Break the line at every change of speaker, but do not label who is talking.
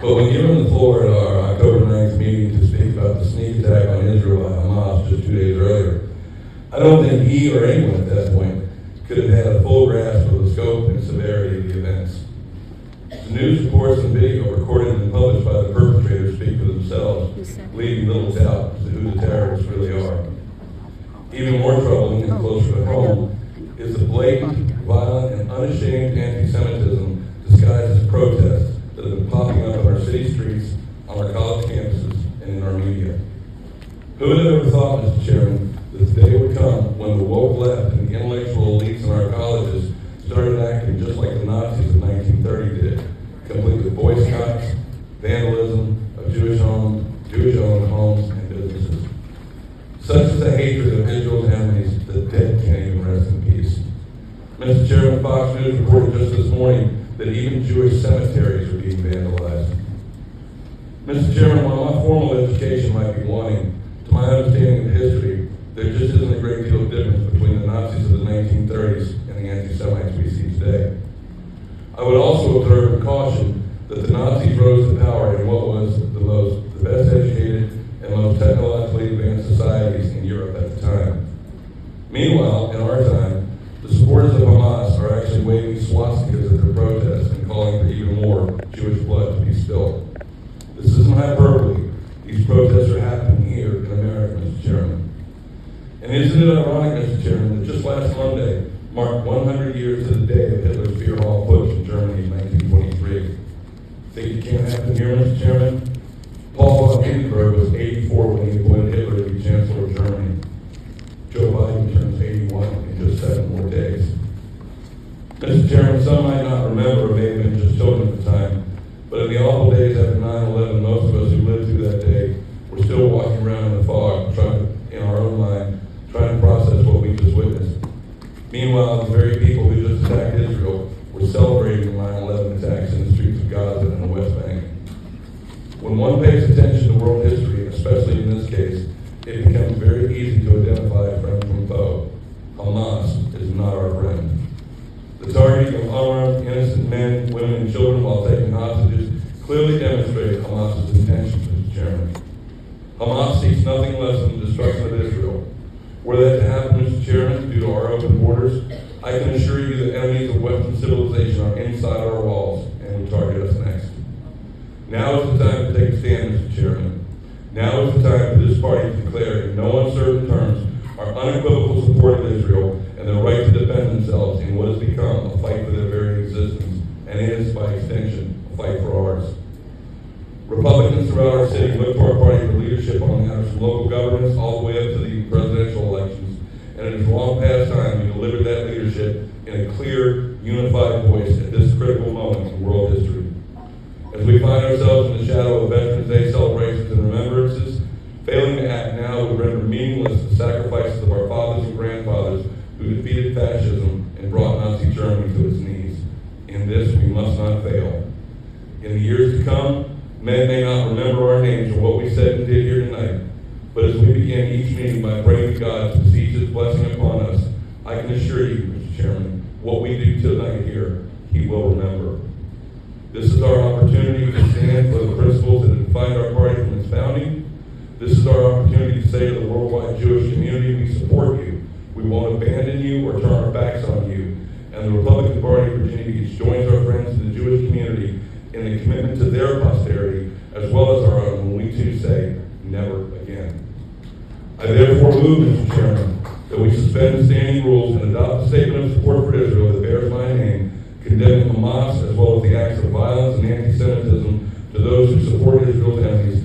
But when given the floor at our October 9th meeting to speak about the sneak attack on Israel by Hamas just 2 days earlier, I don't think he or anyone at that point could have had a full grasp of the scope and severity of the events. The news reports and video recorded and published by the perpetrators speak for themselves, leaving little doubt as to who the terrorists really are. Even more troubling and closer to home is the blatant, violent, and unashamed anti-Semitism disguised as protests that have been popping up on our city streets, on our college campuses, and in our media. Who would have ever thought, Mr. Chairman, that the day would come when the woke left and the intellectual elites in our colleges started acting just like the Nazis of 1930 did, complete with boycotts, vandalism of Jewish-owned homes and businesses. Such is the hatred of Israel's enemies, the dead can't even rest in peace. Mr. Chairman, Fox News reported just this morning that even Jewish cemeteries are being vandalized. Mr. Chairman, while my formal education might be wanting, to my understanding of history, there just isn't a great deal of difference between the Nazis of the 1930s and the anti-Semites we see today. I would also observe and caution that the Nazis rose to power in what was the best educated and most technologically advanced societies in Europe at the time. Meanwhile, in our time, the supporters of Hamas are actually waving swastikas at their protests and calling for even more Jewish blood to be spilled. This isn't hyperbole. These protests are happening here in America, Mr. Chairman. And isn't it ironic, Mr. Chairman, that just last Monday marked 100 years to the day of Hitler's Beer Hall Putsch in Germany in 1923? Think it can't happen here, Mr. Chairman? Paul von Hindenburg was 84 when he appointed Hitler to be Chancellor of Germany. Joe Biden turns 81 in just 7 more days. Mr. Chairman, some might not remember or may have been just children at the time, but in the awful days after 9/11, most of us who lived through that day were still walking around in the fog, in our own mind, trying to process what we just witnessed. Meanwhile, the very people who just attacked Israel were celebrating the 9/11 attacks in the streets of Gaza and the West Bank. When one pays attention to world history, especially in this case, it becomes very easy to identify friend from foe. Hamas is not our friend. The targeting of unarmed, innocent men, women, and children while taking hostages clearly demonstrated Hamas's intentions, Mr. Chairman. Hamas seeks nothing less than the destruction of Israel. Were that to happen, Mr. Chairman, due to our open borders, I can assure you that enemies of Western civilization are inside our walls and will target us next. Now is the time to take a stand, Mr. Chairman. Now is the time for this party to declare in no uncertain terms our unequivocal support of Israel and their right to defend themselves in what has become a fight for their very existence, and is, by extension, a fight for ours. Republicans throughout our city look to our party for leadership on matters from local governments all the way up to the presidential elections, and it is long past time we delivered that leadership in a clear, unified voice at this critical moment in world history. As we find ourselves in the shadow of Veterans Day celebrations and remembrances, failing to act now would render meaningless the sacrifices of our fathers and grandfathers who defeated fascism and brought Nazi Germany to its knees. In this, we must not fail. In the years to come, men may not remember our names or what we said and did here tonight, but as we begin each meeting by praying to God to beseech His blessing upon us, I can assure you, Mr. Chairman, what we do tonight here, He will remember. This is our opportunity to stand for the principles that have defined our party from its founding. This is our opportunity to say to the worldwide Jewish community, we support you. We won't abandon you or turn our backs on you. And the Republican Party of Virginia Beach joins our friends in the Jewish community in the commitment to their posterity, as well as our own, when we too say, never again. I therefore move, Mr. Chairman, that we suspend the standing rules and adopt a statement of support for Israel that bears my name, condemning Hamas as well as the acts of violence and anti-Semitism to those who support Israel's enemies